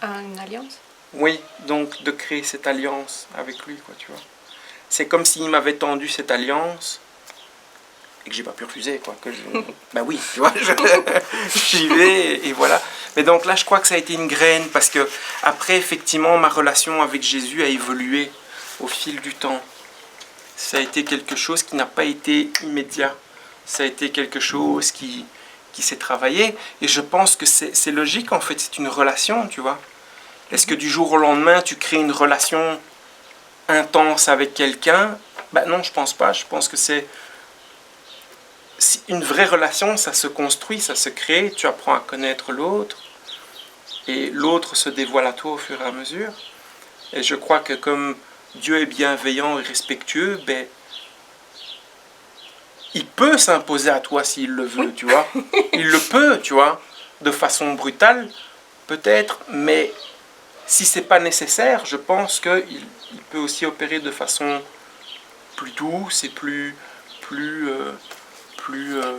Speaker 2: une alliance.
Speaker 1: oui, donc de créer cette alliance avec lui, quoi, tu vois. C'est comme s'il m'avait tendu cette alliance et que j'ai pas pu refuser, quoi. Ben oui, tu vois, j'y vais et voilà. Mais donc là, je crois que ça a été une graine parce que après, effectivement, ma relation avec Jésus a évolué au fil du temps. Ça a été quelque chose qui n'a pas été immédiat. Ça a été quelque chose qui s'est travaillé. Et je pense que c'est logique, en fait. C'est une relation, tu vois. Est-ce que du jour au lendemain, tu crées une relation intense avec quelqu'un? Ben non, je pense pas. Je pense que c'est une vraie relation, ça se construit, ça se crée. Tu apprends à connaître l'autre. Et l'autre se dévoile à toi au fur et à mesure. Et je crois que comme Dieu est bienveillant et respectueux, ben, il peut s'imposer à toi s'il le veut, tu vois. Il le peut, tu vois, de façon brutale, peut-être, mais si c'est pas nécessaire, je pense qu'il peut aussi opérer de façon plus douce et plus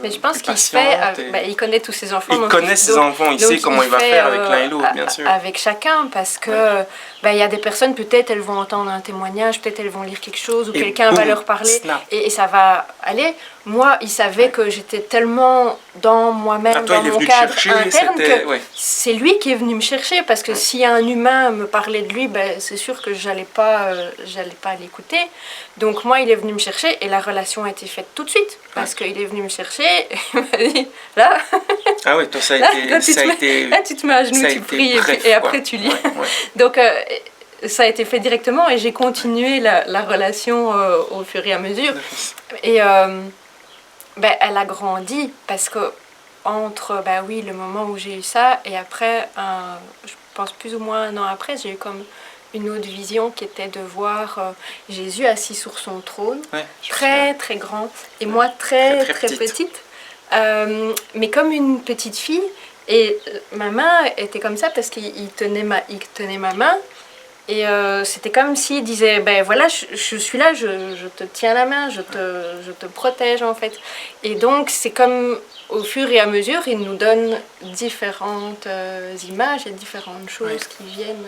Speaker 2: mais je pense qu'il fait, il connaît tous ses enfants.
Speaker 1: Il connaît ses enfants, il sait comment il va faire avec l'un et l'autre, bien sûr.
Speaker 2: Avec chacun, parce que il y a des personnes, peut-être elles vont entendre un témoignage, peut-être elles vont lire quelque chose, ou quelqu'un va leur parler, et ça va aller. Moi, il savait que j'étais tellement dans moi-même, dans mon cadre interne, que c'est lui qui est venu me chercher, parce que si un humain me parlait de lui, c'est sûr que j'allais pas l'écouter. Donc moi, il est venu me chercher, et la relation a été faite tout de suite, parce qu'il est venu me chercher, et il m'a dit, là...
Speaker 1: Ah oui, toi, ça a été...
Speaker 2: Là, tu te mets à genoux, tu pries, et après tu lis. Donc, ça a été fait directement, et j'ai continué la relation au fur et à mesure. Et elle a grandi, parce que entre le moment où j'ai eu ça, et après, je pense plus ou moins un an après, j'ai eu comme une autre vision qui était de voir Jésus assis sur son trône, très très grand, et moi très petite. Mais comme une petite fille, et ma main était comme ça parce qu'il tenait ma main, et c'était comme s'il disait, voilà, je suis là, je te tiens la main, je te protège, en fait. Et donc c'est comme au fur et à mesure, il nous donne différentes images et différentes choses qui viennent...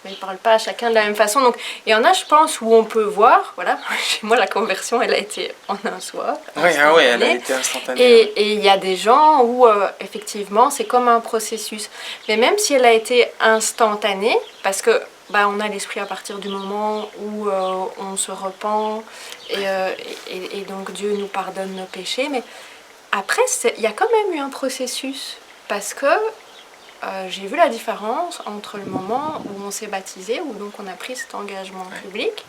Speaker 2: Mais ils ne parlent pas à chacun de la même façon. Donc, il y en a, je pense, où on peut voir. Voilà, chez moi, la conversion, elle a été en un soir.
Speaker 1: Elle a été instantanée.
Speaker 2: Et il y a des gens où, effectivement, c'est comme un processus. Mais même si elle a été instantanée, parce que on a l'esprit à partir du moment où on se repent, et donc Dieu nous pardonne nos péchés. Mais après, il y a quand même eu un processus. Parce que j'ai vu la différence entre le moment où on s'est baptisé, où donc on a pris cet engagement public,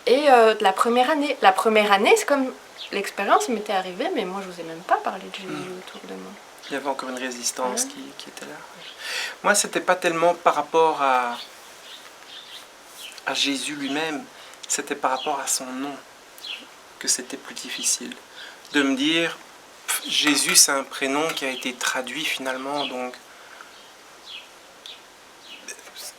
Speaker 2: et la première année. La première année, c'est comme l'expérience m'était arrivée, mais moi je n'osais même pas parler de Jésus autour de moi.
Speaker 1: Il y avait encore une résistance qui était là. Moi, c'était pas tellement par rapport à Jésus lui-même, c'était par rapport à son nom que c'était plus difficile. De me dire, Jésus, c'est un prénom qui a été traduit finalement, donc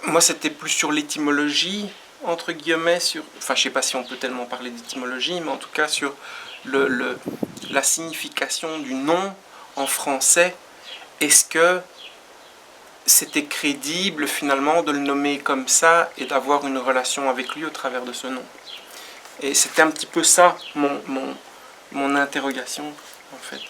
Speaker 1: moi, c'était plus sur l'étymologie, entre guillemets, enfin, je sais pas si on peut tellement parler d'étymologie, mais en tout cas sur la signification du nom en français. Est-ce que c'était crédible, finalement, de le nommer comme ça et d'avoir une relation avec lui au travers de ce nom? Et c'était un petit peu ça, mon interrogation, en fait.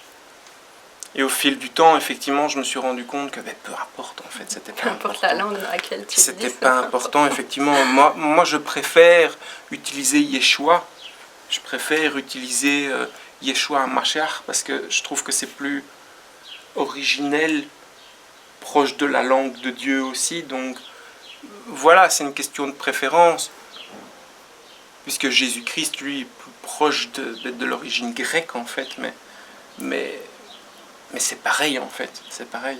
Speaker 1: Et au fil du temps, effectivement, je me suis rendu compte que peu importe, en fait, c'était pas important.
Speaker 2: Peu importe la langue dans laquelle tu le dis.
Speaker 1: C'était pas important, effectivement. Moi, je préfère utiliser Yeshua. Je préfère utiliser Yeshua HaMashiach, parce que je trouve que c'est plus originel, proche de la langue de Dieu aussi. Donc voilà, c'est une question de préférence, puisque Jésus-Christ, lui, est plus proche de l'origine grecque en fait, mais c'est pareil en fait, c'est pareil.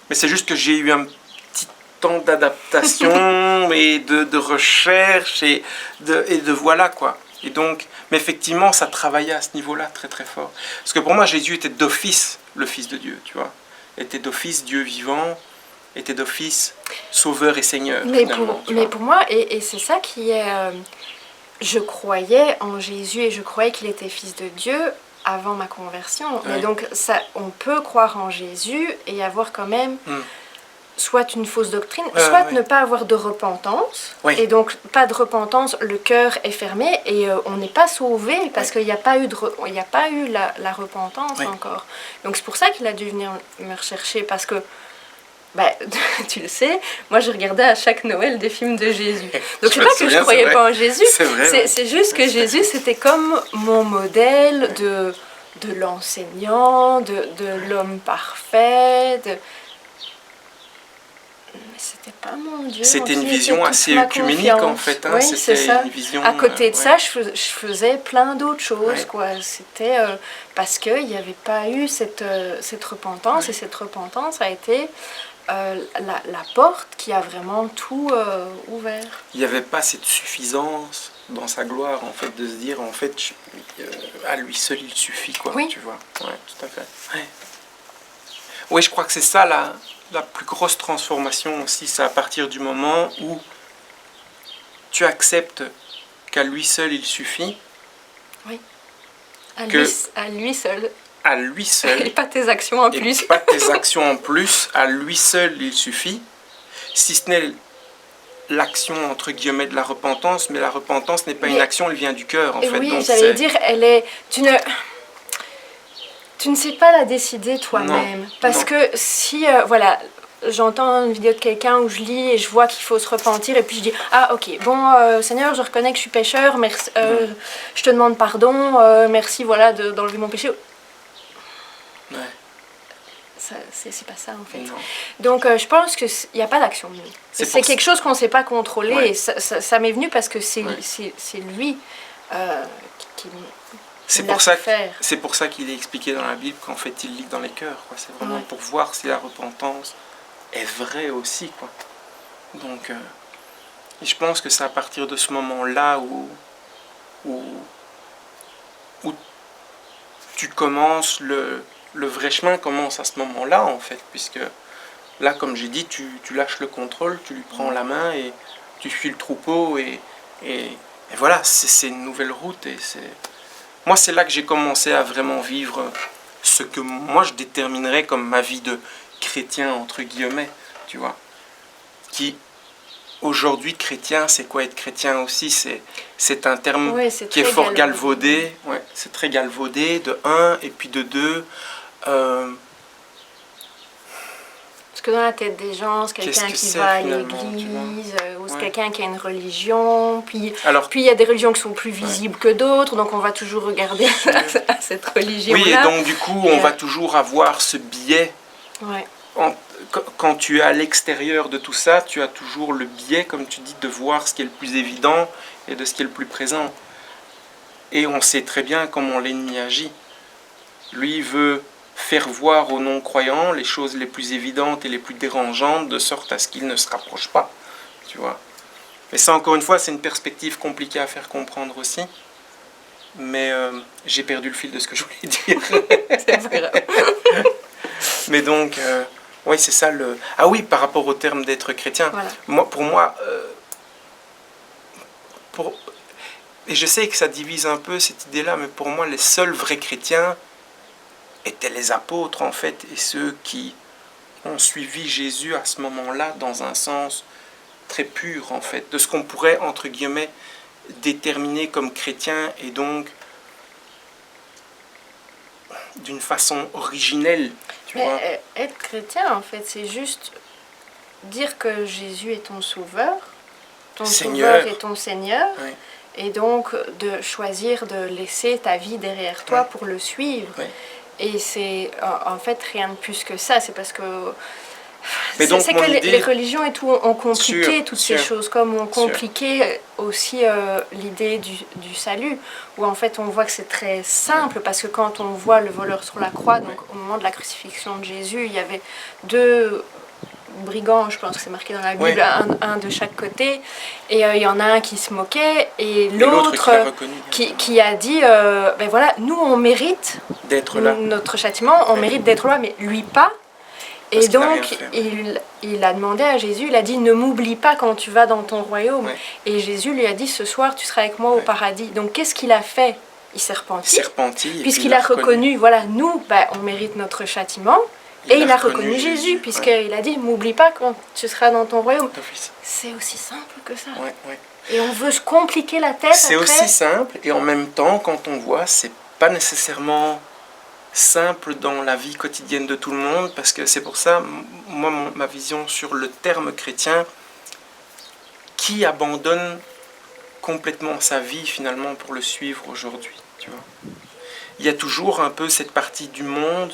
Speaker 1: Mais c'est juste que j'ai eu un petit temps d'adaptation et de recherche et de voilà quoi. Et donc, mais effectivement, ça travaillait à ce niveau-là très très fort. Parce que pour moi, Jésus était d'office le Fils de Dieu, tu vois. Était d'office Dieu vivant, était d'office Sauveur et Seigneur.
Speaker 2: Mais pour moi, et c'est ça qui est... je croyais en Jésus et je croyais qu'il était Fils de Dieu avant ma conversion. Ouais. Mais donc, ça, on peut croire en Jésus et avoir quand même... soit une fausse doctrine, soit ne pas avoir de repentance. Oui. Et donc, pas de repentance, le cœur est fermé et on n'est pas sauvé parce qu'il n'y a pas eu, la repentance encore. Donc, c'est pour ça qu'il a dû venir me rechercher parce que, bah, tu le sais, moi je regardais à chaque Noël des films de Jésus. Donc, je ne sais pas que je ne croyais pas en Jésus. C'est juste que Jésus, c'était comme mon modèle de l'enseignant, de l'homme parfait, mais c'était pas mon Dieu.
Speaker 1: C'était une vision assez œcuménique en fait. Hein.
Speaker 2: Oui,
Speaker 1: c'était
Speaker 2: c'est ça.
Speaker 1: Une vision,
Speaker 2: à côté de ça, je faisais plein d'autres choses. Quoi. C'était parce qu'il n'y avait pas eu cette repentance. Et cette repentance a été la porte qui a vraiment tout ouvert.
Speaker 1: Il n'y avait pas cette suffisance dans sa gloire en fait de se dire en fait à lui seul il suffit quoi.
Speaker 2: Oui.
Speaker 1: Tu vois. Ouais, tout à fait. Ouais. Oui, je crois que c'est ça la plus grosse transformation aussi, c'est à partir du moment où tu acceptes qu'à lui seul il suffit.
Speaker 2: Oui. À lui seul.
Speaker 1: À lui seul.
Speaker 2: Et pas tes actions en plus.
Speaker 1: Et pas tes actions en plus. À lui seul il suffit. Si ce n'est l'action entre guillemets de la repentance, mais la repentance n'est pas une action, elle vient du cœur en fait.
Speaker 2: Oui, j'allais dire, elle est. Tu ne sais pas la décider toi-même. Parce que si, voilà, j'entends une vidéo de quelqu'un où je lis et je vois qu'il faut se repentir et puis je dis « Ah, ok, bon, Seigneur, je reconnais que je suis pécheur, merci, je te demande pardon, merci, voilà, d'enlever mon péché. »
Speaker 1: Ouais.
Speaker 2: C'est pas ça, en fait.
Speaker 1: Non.
Speaker 2: Donc, je pense qu'il n'y a pas d'action de nous. C'est quelque chose qu'on ne sait pas contrôler. Ouais. Et ça m'est venu parce que c'est lui qui
Speaker 1: c'est pour ça qu'il est expliqué dans la Bible qu'en fait il lit dans les cœurs. C'est vraiment pour voir si la repentance est vraie aussi. Quoi. Donc, et je pense que c'est à partir de ce moment-là où tu commences, le vrai chemin commence à ce moment-là en fait. Puisque là, comme j'ai dit, tu lâches le contrôle, tu lui prends la main et tu suis le troupeau. Et voilà, c'est une nouvelle route et c'est... Moi, c'est là que j'ai commencé à vraiment vivre ce que moi, je déterminerais comme ma vie de chrétien, entre guillemets, tu vois. Qui, aujourd'hui, chrétien, c'est quoi être chrétien aussi? C'est un terme qui est fort galvaudé. Ouais, c'est très galvaudé, de 1, et puis de 2.
Speaker 2: Parce que dans la tête des gens, c'est quelqu'un qui va à l'église, ou c'est quelqu'un qui a une religion, puis il y a des religions qui sont plus visibles que d'autres, donc on va toujours regarder à cette religion-là.
Speaker 1: Oui, et donc du coup, on va toujours avoir ce biais.
Speaker 2: Ouais.
Speaker 1: Quand tu es à l'extérieur de tout ça, tu as toujours le biais, comme tu dis, de voir ce qui est le plus évident et de ce qui est le plus présent. Et on sait très bien comment l'ennemi agit. Lui veut faire voir aux non-croyants les choses les plus évidentes et les plus dérangeantes, de sorte à ce qu'ils ne se rapprochent pas, tu vois. Mais ça, encore une fois, c'est une perspective compliquée à faire comprendre aussi. Mais j'ai perdu le fil de ce que je voulais dire.
Speaker 2: C'est pas grave.
Speaker 1: Mais donc, oui, c'est ça le... Ah oui, par rapport au terme d'être chrétien. Voilà. Pour moi, et je sais que ça divise un peu cette idée-là, mais pour moi, les seuls vrais chrétiens étaient les apôtres, en fait, et ceux qui ont suivi Jésus à ce moment-là, dans un sens très pur, en fait, de ce qu'on pourrait, entre guillemets, déterminer comme chrétien, et donc d'une façon originelle, tu vois.
Speaker 2: Être chrétien, en fait, c'est juste dire que Jésus est ton sauveur, ton Seigneur est ton Seigneur, et donc de choisir de laisser ta vie derrière toi
Speaker 1: Ouais.
Speaker 2: pour le suivre.
Speaker 1: Ouais.
Speaker 2: Et c'est en fait rien de plus que ça, c'est parce que
Speaker 1: Mais donc,
Speaker 2: c'est
Speaker 1: mon
Speaker 2: que
Speaker 1: idée-
Speaker 2: les religions et tout ont compliqué
Speaker 1: Sûr,
Speaker 2: toutes ces
Speaker 1: sûr,
Speaker 2: choses, comme ont
Speaker 1: sûr.
Speaker 2: compliqué aussi l'idée du salut, où en fait on voit que c'est très simple, parce que quand on voit le voleur sur la croix, donc au moment de la crucifixion de Jésus, il y avait deux brigands, je pense que c'est marqué dans la Bible,
Speaker 1: Ouais.
Speaker 2: un de chaque côté, et il y en a un qui se moquait, et
Speaker 1: Et l'autre
Speaker 2: l'autre
Speaker 1: qui l'a reconnu.
Speaker 2: qui a dit, ben voilà, nous on mérite
Speaker 1: D'être là.
Speaker 2: notre châtiment, on
Speaker 1: Ouais.
Speaker 2: mérite d'être là, mais lui pas.
Speaker 1: Parce
Speaker 2: Et
Speaker 1: qu'il a rien
Speaker 2: donc,
Speaker 1: fait, ouais.
Speaker 2: il a demandé à Jésus, il a dit, ne m'oublie pas quand tu vas dans ton royaume.
Speaker 1: Ouais.
Speaker 2: Et Jésus lui a dit, ce soir, tu seras avec moi au
Speaker 1: Ouais.
Speaker 2: paradis. Donc, qu'est-ce qu'il a fait? Il s'est
Speaker 1: Il
Speaker 2: repenti,
Speaker 1: s'est repenti. Et
Speaker 2: puisqu'il
Speaker 1: puis
Speaker 2: a reconnu, voilà, nous, ben, on mérite notre châtiment. Et il a reconnu Jésus,
Speaker 1: ouais.
Speaker 2: puisqu'il a dit, m'oublie pas quand tu seras dans ton royaume.
Speaker 1: D'office.
Speaker 2: C'est aussi simple que ça.
Speaker 1: Ouais, ouais.
Speaker 2: Et on veut se compliquer la tête
Speaker 1: C'est
Speaker 2: après.
Speaker 1: aussi simple, et en même temps, quand on voit, c'est pas nécessairement simple dans la vie quotidienne de tout le monde, parce que c'est pour ça, moi, ma vision sur le terme chrétien, qui abandonne complètement sa vie finalement pour le suivre aujourd'hui, tu vois. Il y a toujours un peu cette partie du monde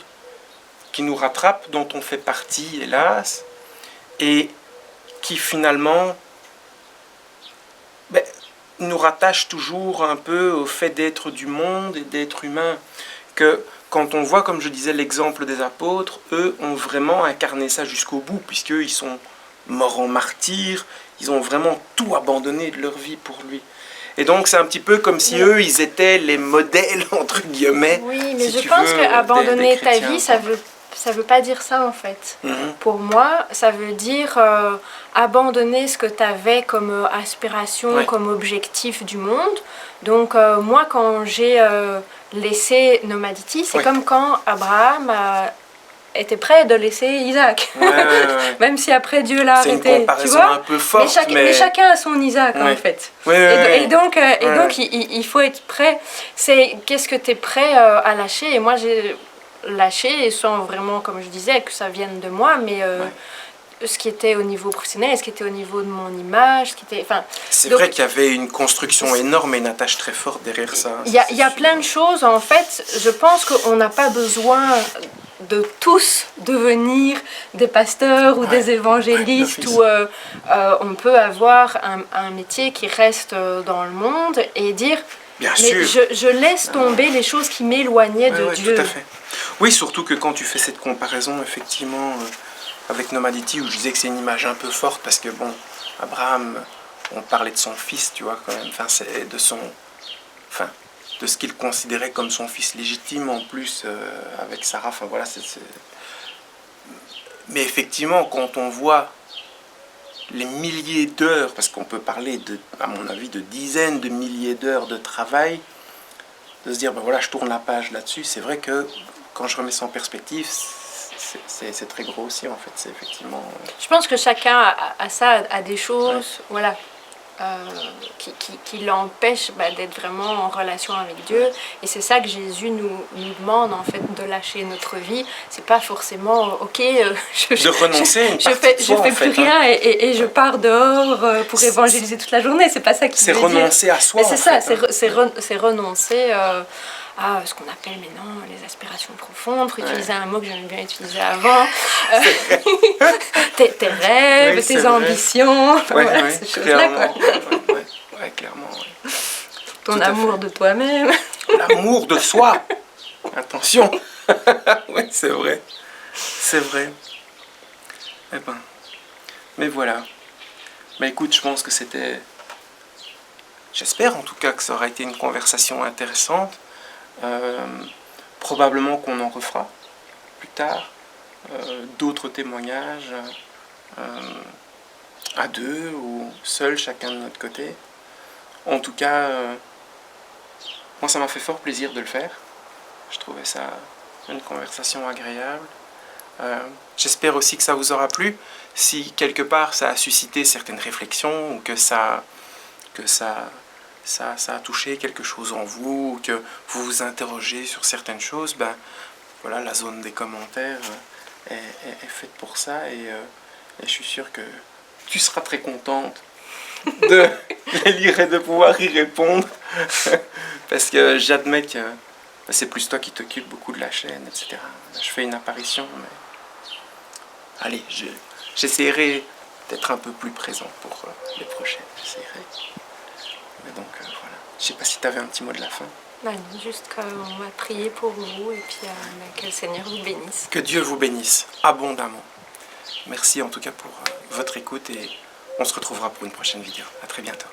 Speaker 1: qui nous rattrape, dont on fait partie, hélas, et qui finalement nous rattache toujours un peu au fait d'être du monde et d'être humain. Que quand on voit, comme je disais, l'exemple des apôtres, eux ont vraiment incarné ça jusqu'au bout, puisqu'eux, ils sont morts en martyrs, ils ont vraiment tout abandonné de leur vie pour lui. Et donc c'est un petit peu comme si eux, ils étaient les modèles, entre guillemets.
Speaker 2: Oui, mais
Speaker 1: si
Speaker 2: je
Speaker 1: tu
Speaker 2: pense
Speaker 1: veux,
Speaker 2: qu'abandonner
Speaker 1: des
Speaker 2: ta
Speaker 1: chrétiens,
Speaker 2: vie,
Speaker 1: quoi.
Speaker 2: ça veut pas dire ça en fait.
Speaker 1: Mhm.
Speaker 2: Pour moi, ça veut dire abandonner ce que tu avais comme aspiration,
Speaker 1: Ouais.
Speaker 2: comme objectif du monde. Donc moi, quand j'ai laissé Nomadity, c'est
Speaker 1: Ouais.
Speaker 2: comme quand Abraham était prêt de laisser Isaac.
Speaker 1: Ouais, ouais, ouais.
Speaker 2: Même si après Dieu l'a
Speaker 1: C'est une
Speaker 2: arrêté, tu
Speaker 1: comparaison
Speaker 2: vois.
Speaker 1: un peu forte,
Speaker 2: Mais chacun a son Isaac
Speaker 1: Ouais.
Speaker 2: en fait.
Speaker 1: Ouais, ouais,
Speaker 2: Et donc,
Speaker 1: Ouais.
Speaker 2: il faut être prêt. C'est qu'est-ce que tu es prêt à lâcher. Et moi, j'ai lâché, sans vraiment, comme je disais, que ça vienne de moi, mais ce qui était au niveau professionnel, ce qui était au niveau de mon image, ce qui était... Enfin,
Speaker 1: C'est
Speaker 2: donc,
Speaker 1: vrai qu'il y avait une construction énorme et une attache très forte derrière ça.
Speaker 2: il y a plein de choses, en fait. Je pense qu'on n'a pas besoin de tous devenir des pasteurs ou des évangélistes,
Speaker 1: d'office.
Speaker 2: ou on peut avoir un métier qui reste dans le monde et dire
Speaker 1: Bien
Speaker 2: mais
Speaker 1: sûr.
Speaker 2: je laisse tomber les choses qui m'éloignaient
Speaker 1: Ouais,
Speaker 2: de
Speaker 1: ouais,
Speaker 2: Dieu.
Speaker 1: tout à fait. Oui, surtout que quand tu fais cette comparaison, effectivement, avec Nomadity, où je disais que c'est une image un peu forte, parce que, bon, Abraham, on parlait de son fils, tu vois, quand même, enfin, c'est de son... Enfin, de ce qu'il considérait comme son fils légitime, en plus, avec Sarah, enfin, voilà, Mais effectivement, quand on voit les milliers d'heures, parce qu'on peut parler, à mon avis, de dizaines de milliers d'heures de travail, de se dire, ben voilà, je tourne la page là-dessus, c'est vrai que quand je remets ça en perspective, c'est très gros aussi, en fait, c'est effectivement...
Speaker 2: Je pense que chacun a ça, a des choses, voilà, qui l'empêchent d'être vraiment en relation avec Dieu. Et c'est ça que Jésus nous demande, en fait, de lâcher notre vie. C'est pas forcément, ok,
Speaker 1: de renoncer à une
Speaker 2: je
Speaker 1: partie
Speaker 2: fais,
Speaker 1: de soi,
Speaker 2: je fais
Speaker 1: en
Speaker 2: plus
Speaker 1: fait,
Speaker 2: rien et je pars dehors pour évangéliser toute la journée. C'est pas ça qu'il
Speaker 1: C'est
Speaker 2: veut dire.
Speaker 1: renoncer à soi,
Speaker 2: Mais c'est
Speaker 1: en
Speaker 2: ça,
Speaker 1: fait,
Speaker 2: c'est renoncer à ce qu'on appelle maintenant les aspirations profondes, pour utiliser un mot que j'aimais bien utiliser avant, tes rêves,
Speaker 1: Oui, c'est
Speaker 2: tes
Speaker 1: vrai.
Speaker 2: ambitions, voilà,
Speaker 1: ouais,
Speaker 2: ces choses-là, quoi.
Speaker 1: Ouais, clairement, ouais.
Speaker 2: Ton
Speaker 1: Tout à
Speaker 2: amour
Speaker 1: fait.
Speaker 2: de toi-même.
Speaker 1: L'amour de soi. Attention. Oui, c'est vrai. C'est vrai. Eh ben. Mais voilà. Mais écoute, je pense que c'était... J'espère en tout cas que ça aura été une conversation intéressante. Probablement qu'on en refera plus tard. D'autres témoignages à deux ou seuls, chacun de notre côté. En tout cas, moi ça m'a fait fort plaisir de le faire. Je trouvais ça une conversation agréable. J'espère aussi que ça vous aura plu. Si quelque part ça a suscité certaines réflexions ou que ça a touché quelque chose en vous, ou que vous vous interrogez sur certaines choses, ben voilà, la zone des commentaires est faite pour ça et je suis sûr que tu seras très contente de les lire et de pouvoir y répondre. Parce que j'admets que c'est plus toi qui t'occupes beaucoup de la chaîne, etc. Je fais une apparition, mais... Allez, j'essaierai d'être un peu plus présent pour les prochaines. J'essaierai. Mais donc, voilà. Je sais pas si tu avais un petit mot de la fin.
Speaker 2: Non, juste qu'on va prier pour vous et puis que le Seigneur vous bénisse.
Speaker 1: Que Dieu vous bénisse abondamment. Merci en tout cas pour votre écoute et on se retrouvera pour une prochaine vidéo. À très bientôt.